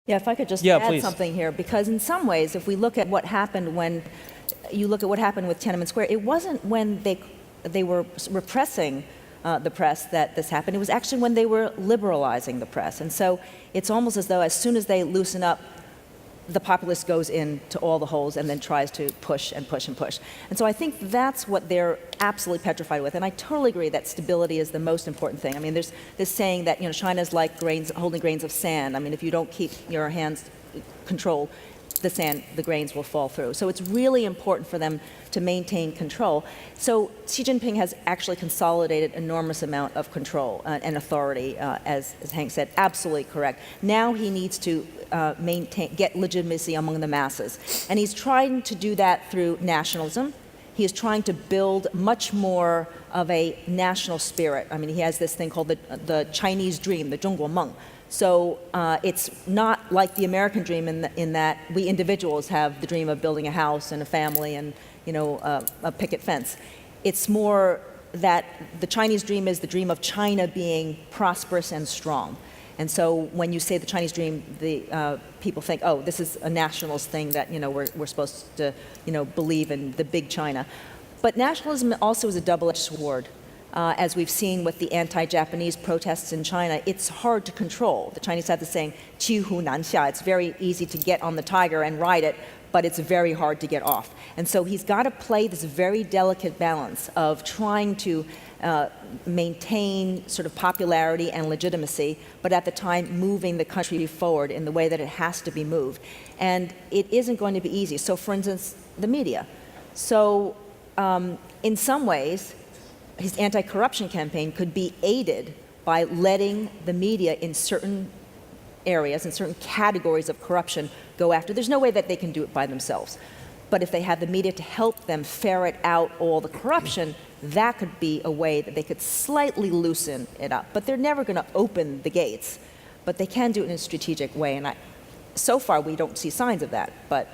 Yeah, if I could just Yeah, add please. something here, because in some ways, if we look at what happened when you look at what happened with Tiananmen Square, it wasn't when they were repressing the press that this happened. It was actually when they were liberalizing the press. And so it's almost as though as soon as they loosen up, the populace goes into all the holes and then tries to push and push and push. And so I think that's what they're absolutely petrified with. And I totally agree that stability is the most important thing. I mean, there's this saying that, China's like holding grains of sand. I mean, if you don't keep your hands controlled, the grains will fall through. So it's really important for them to maintain control. So Xi Jinping has actually consolidated enormous amount of control and authority, as Hank said, absolutely correct. Now he needs to get legitimacy among the masses. And he's trying to do that through nationalism. He is trying to build much more of a national spirit. I mean, he has this thing called the Chinese dream, the 中国梦. So it's not like the American dream in that we individuals have the dream of building a house and a family and a picket fence. It's more that the Chinese dream is the dream of China being prosperous and strong. And so when you say the Chinese dream, the people think, oh, this is a nationalist thing that we're supposed to believe in the big China. But nationalism also is a double-edged sword. As we've seen with the anti-Japanese protests in China, it's hard to control. The Chinese have the saying, 骑虎难下. It's very easy to get on the tiger and ride it, but it's very hard to get off. And so he's got to play this very delicate balance of trying to maintain sort of popularity and legitimacy, but at the time moving the country forward in the way that it has to be moved. And it isn't going to be easy. So for instance, the media. So in some ways, his anti-corruption campaign could be aided by letting the media in certain areas, in certain categories of corruption, go after. There's no way that they can do it by themselves. But if they have the media to help them ferret out all the corruption, that could be a way that they could slightly loosen it up. But they're never going to open the gates. But they can do it in a strategic way. And so far, we don't see signs of that. But